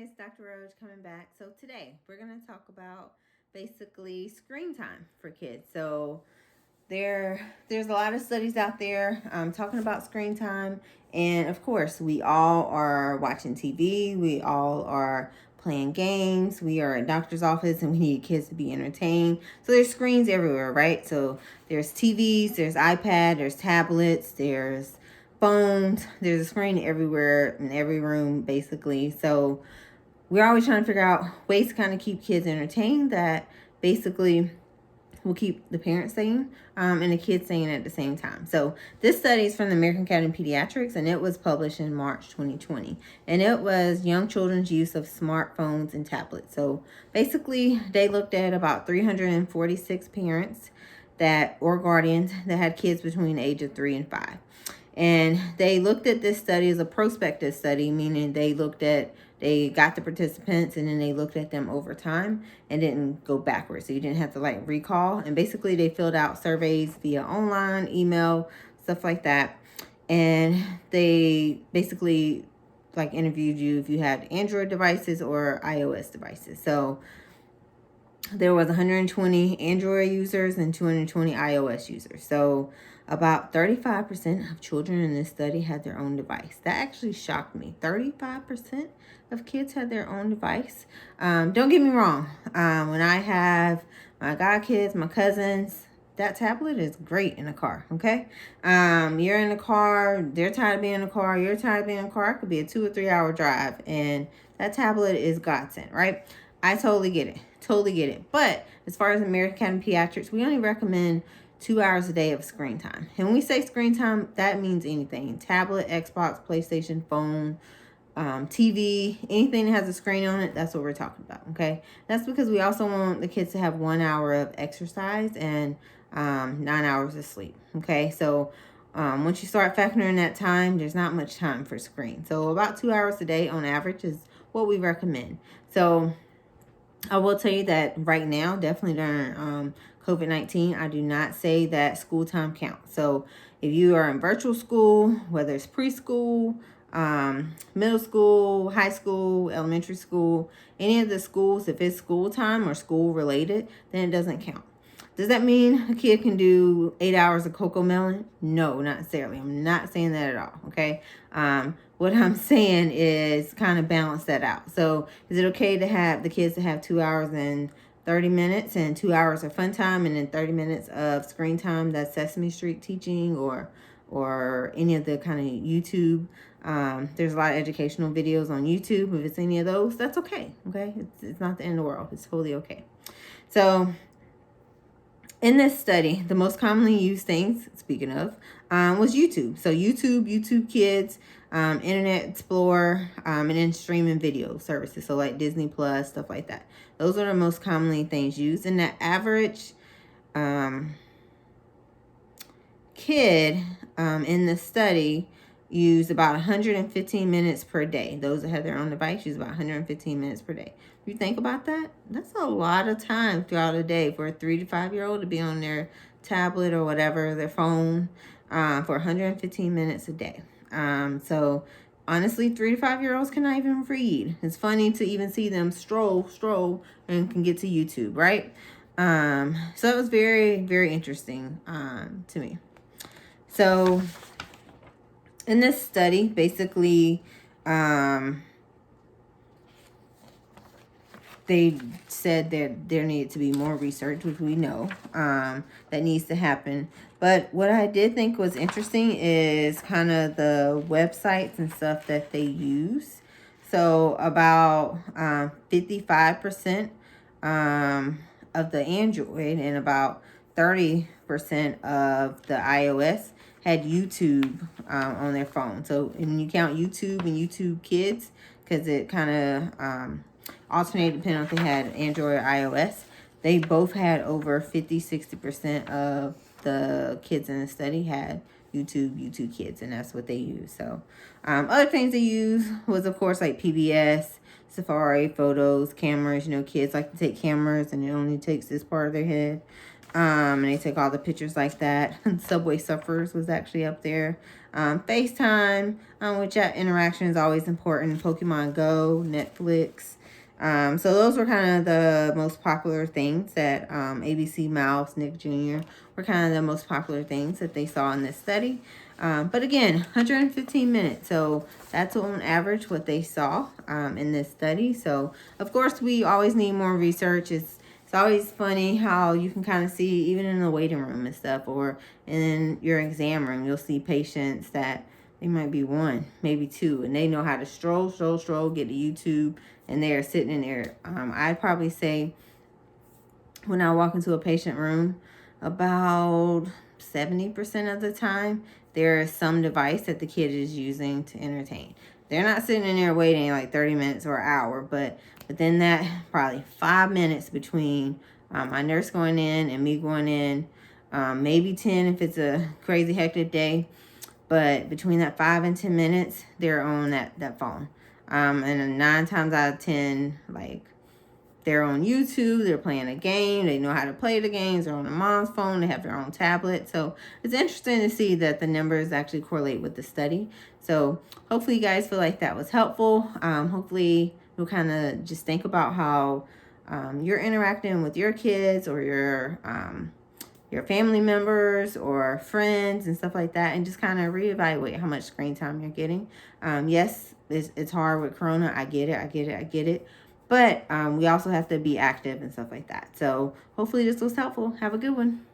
guys, Dr. Roach coming back. So today we're going to talk about basically screen time for kids. So there's a lot of studies out there talking about screen time, and of course we all are watching TV, we all are playing games, we are at doctor's office and we need kids to be entertained. So there's screens everywhere, right? So there's TVs, there's iPad, there's tablets, there's phones, there's a screen everywhere in every room basically. So we're always trying to figure out ways to kind of keep kids entertained that basically will keep the parents sane and the kids sane at the same time. So this study is from the American Academy of Pediatrics, and it was published in March 2020. And it was young children's use of smartphones and tablets. So basically, they looked at about 346 parents that or guardians that had kids between the age of 3 and 5. And they looked at this study as a prospective study, meaning they got the participants and then they looked at them over time and didn't go backwards. So you didn't have to like recall. And basically they filled out surveys via online, email, stuff like that. And they basically like interviewed you if you had Android devices or iOS devices. So there was 120 Android users and 220 iOS users. So about 35% of children in this study had their own device. That actually shocked me. 35% of kids had their own device. Don't get me wrong. When I have my godkids, my cousins, that tablet is great in the car, okay? You're in the car, they're tired of being in the car, you're tired of being in the car. It could be a 2 or 3 hour drive, and that tablet is godsend, right? I totally get it. Totally get it. But as far as American Academy of Pediatrics, we only recommend 2 hours a day of screen time. And when we say screen time, that means anything. Tablet, Xbox, PlayStation, phone, TV, anything that has a screen on it, that's what we're talking about, okay? That's because we also want the kids to have 1 hour of exercise and 9 hours of sleep, okay? So once you start factoring that time, there's not much time for screen. So about 2 hours a day on average is what we recommend. So I will tell you that right now, definitely during COVID-19, I do not say that school time counts. So if you are in virtual school, whether it's preschool, middle school, high school, elementary school, any of the schools, if it's school time or school related, then it doesn't count. Does that mean a kid can do 8 hours of Cocoa Melon? No, not necessarily. I'm not saying that at all, okay? What I'm saying is kind of balance that out. So is it okay to have the kids to have 2 hours and 30 minutes and 2 hours of fun time and then 30 minutes of screen time that's Sesame Street teaching or any of the kind of YouTube? There's a lot of educational videos on YouTube. If it's any of those, that's okay, okay? It's not the end of the world. It's totally okay. So in this study, the most commonly used things, speaking of, was YouTube. So YouTube Kids, Internet Explorer, and then streaming video services. So like Disney Plus, stuff like that. Those are the most commonly things used. And the average kid in the study used about 115 minutes per day. Those that have their own device use about 115 minutes per day. If you think about that, that's a lot of time throughout a day for a 3 to 5 year old to be on their tablet or whatever, their phone, for 115 minutes a day. So honestly, 3 to 5 year olds cannot even read. It's funny to even see them stroll and can get to YouTube, right? So it was very, very interesting to me. So in this study, basically, they said that there needed to be more research, which we know that needs to happen. But what I did think was interesting is kind of the websites and stuff that they use. So about 55% of the Android and about 30% of the iOS had YouTube on their phone. So when you count YouTube and YouTube Kids, because it kind of alternated depending on if they had Android or iOS, they both had over 50-60% of the kids in the study had YouTube Kids, and that's what they use. So other things they use was, of course, like PBS, Safari, photos, cameras. You know, kids like to take cameras and it only takes this part of their head. And they took all the pictures like that. Subway Surfers was actually up there. FaceTime, which that interaction is always important. Pokemon Go, Netflix. So those were kind of the most popular things that ABC Mouse, Nick Jr. were kind of the most popular things that they saw in this study. But again, 115 minutes. So that's on average what they saw in this study. So of course we always need more research. It's always funny how you can kind of see, even in the waiting room and stuff, or in your exam room, you'll see patients that they might be one, maybe two, and they know how to stroll, get to YouTube, and they're sitting in there. I'd probably say when I walk into a patient room, about 70% of the time, there is some device that the kid is using to entertain. They're not sitting in there waiting like 30 minutes or an hour, but then that probably 5 minutes between my nurse going in and me going in, maybe 10 if it's a crazy hectic day. But between that 5 and 10 minutes, they're on that phone. And 9 times out of 10, like, they're on YouTube, they're playing a game, they know how to play the games, they're on a mom's phone, they have their own tablet. So it's interesting to see that the numbers actually correlate with the study. So hopefully you guys feel like that was helpful. Hopefully you'll kind of just think about how you're interacting with your kids or your family members or friends and stuff like that, and just kind of reevaluate how much screen time you're getting. Yes, it's hard with Corona. I get it. But we also have to be active and stuff like that. So hopefully this was helpful. Have a good one.